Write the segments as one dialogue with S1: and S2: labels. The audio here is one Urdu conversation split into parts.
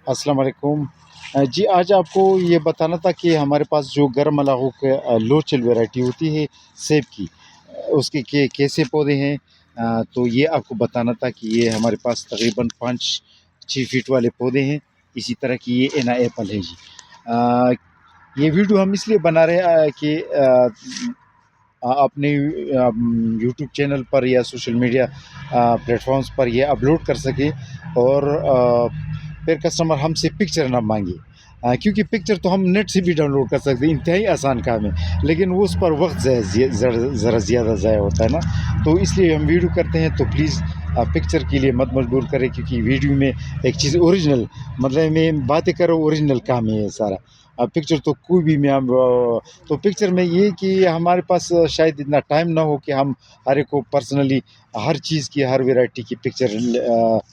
S1: السلام علیکم۔ جی آج آپ کو یہ بتانا تھا کہ ہمارے پاس جو گرم علاقوں کے لو چل ویرائٹی ہوتی ہے سیب کی، اس کے کیسے پودے ہیں، تو یہ آپ کو بتانا تھا کہ یہ ہمارے پاس تقریباً 5-6 فٹ والے پودے ہیں۔ اسی طرح کی یہ اینا ایپل ہے جی۔ یہ ویڈیو ہم اس لیے بنا رہے ہیں کہ اپنے یوٹیوب چینل پر یا سوشل میڈیا پلیٹ فارمز پر یہ اپلوڈ کر سکے، اور پھر کسٹمر ہم سے پکچر نہ مانگے، کیونکہ پکچر تو ہم نیٹ سے بھی ڈاؤن لوڈ کر سکتے ہیں، انتہائی آسان کام ہے، لیکن وہ اس پر وقت ذرا زیادہ ضائع ہوتا ہے نا، تو اس لیے ہم ویڈیو کرتے ہیں۔ تو پلیز پکچر کے لیے مت مجبور کریں، کیونکہ ویڈیو میں ایک چیز اوریجنل، مطلب میں باتیں کرو اوریجنل کام ہے یہ سارا، پکچر تو کوئی بھی میں تو پکچر میں یہ کہ ہمارے پاس شاید اتنا ٹائم نہ ہو کہ ہم ہر ایک کو پرسنلی ہر چیز کی، ہر ویرائٹی کی پکچر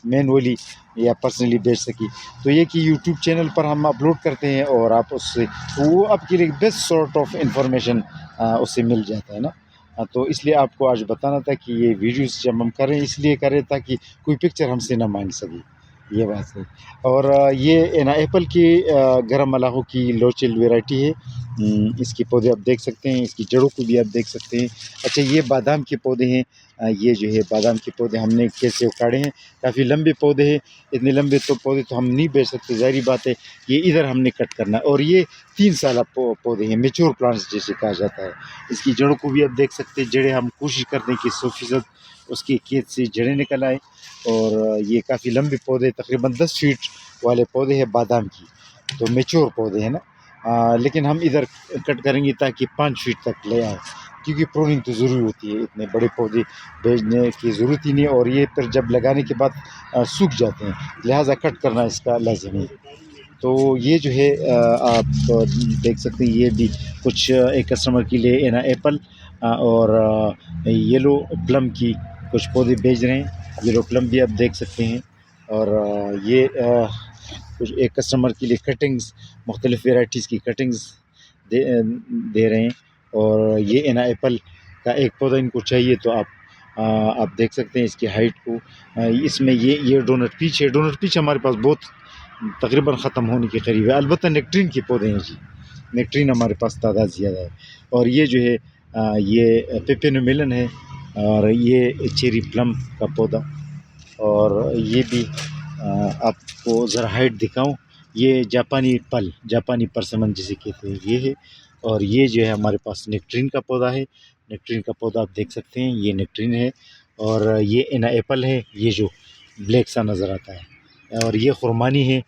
S1: مینولی یا پرسنلی بیچ سکی۔ تو یہ کہ یوٹیوب چینل پر ہم اپلوڈ کرتے ہیں، اور آپ اس سے وہ آپ کے لیے بیسٹ سورٹ آف انفارمیشن اس سے مل جاتا ہے نا۔ تو اس لیے آپ کو آج بتانا تھا کہ یہ ویڈیوز جب ہم کریں اس لیے کریں تاکہ کوئی پکچر ہم سے نہ مانگ سکے، یہ بات ہے۔ اور یہ اینا ایپل کی گرم علاقوں کی لوچل ویرائٹی ہے۔ اس کے پودے آپ دیکھ سکتے ہیں، اس کی جڑوں کو بھی آپ دیکھ سکتے ہیں۔ اچھا، یہ بادام کے پودے ہیں۔ یہ جو ہے بادام کے پودے ہم نے کیسے اکاڑے ہیں، کافی لمبے پودے ہیں، اتنے لمبے تو پودے تو ہم نہیں بیچ سکتے، ظاہری بات ہے، یہ ادھر ہم نے کٹ کرنا ہے۔ اور یہ 3 سالہ پودے ہیں، میچور پلانٹس جیسے کہا جاتا ہے۔ اس کی جڑوں کو بھی آپ دیکھ سکتے ہیں، جڑیں ہم کوشش کرتے ہیں کہ 100% اس کے کھیت سے جڑیں نکل آئیں، اور یہ کافی لمبے پودے، تقریباً 10 فٹ والے پودے ہیں بادام کی، تو میچور پودے ہیں نا، لیکن ہم ادھر کٹ کریں گے تاکہ 5 فٹ تک لے آئیں، کیونکہ پروننگ تو ضروری ہوتی ہے، اتنے بڑے پودے بیچنے کی ضرورت ہی نہیں، اور یہ پھر جب لگانے کے بعد سوکھ جاتے ہیں، لہٰذا کٹ کرنا اس کا لازم ہے۔ تو یہ جو ہے آپ دیکھ سکتے ہیں، یہ بھی کچھ ایک کسٹمر کے لیے اینا ایپل اور یلو پلم کی کچھ پودے بیچ رہے ہیں۔ یلو پلم بھی آپ دیکھ سکتے ہیں، اور یہ کچھ ایک کسٹمر کے لیے کٹنگز، مختلف ویرائٹیز کی کٹنگز دے رہے ہیں۔ اور یہ اینا ایپل کا ایک پودا ان کو چاہیے تو آپ دیکھ سکتے ہیں اس کی ہائٹ کو۔ اس میں یہ ڈونٹ پیچ ہمارے پاس بہت تقریباً ختم ہونے کے قریب ہے، البتہ نیکٹرین کے پودے ہیں جی، نیکٹرین ہمارے پاس تعداد زیادہ ہے۔ اور یہ جو ہے یہ پیپینو میلن ہے، اور یہ چیری پلم کا پودا، اور یہ بھی آپ کو ذرا ہائٹ دکھاؤں، یہ جاپانی پرسمن جسے کہتے ہیں یہ ہے۔ اور یہ جو ہے ہمارے پاس نیکٹرین کا پودا ہے، نیکٹرین کا پودا آپ دیکھ سکتے ہیں، یہ نیکٹرین ہے۔ اور یہ اینا ایپل ہے، یہ جو بلیک سا نظر آتا ہے، اور یہ خرمانی ہے،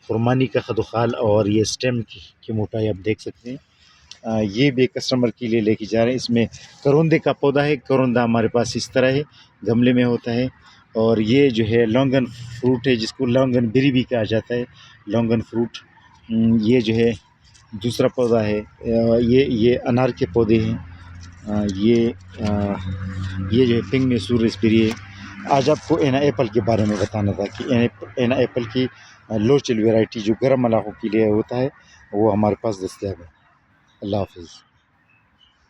S1: خرمانی کا خد و خال، اور یہ سٹیم کی موٹائی آپ دیکھ سکتے ہیں۔ یہ بھی کسٹمر کے لیے لے کے جا رہے ہیں۔ اس میں کروندے کا پودا ہے، کروندہ ہمارے پاس اس طرح ہے، گملے میں ہوتا ہے۔ اور یہ جو ہے لونگن فروٹ ہے، جس کو لونگن بیری بھی کہا جاتا ہے، لونگن فروٹ، یہ جو ہے دوسرا پودا ہے۔ یہ انار کے پودے ہیں۔ یہ جو ہے پنگ میسور ریسپیری ہے۔ آج آپ کو اینا ایپل کے بارے میں بتانا تھا کہ اینا ایپل کی لوچل ویرائٹی جو گرم علاقوں کے لیے ہوتا ہے، وہ ہمارے پاس دستیاب ہے۔ اللہ حافظ۔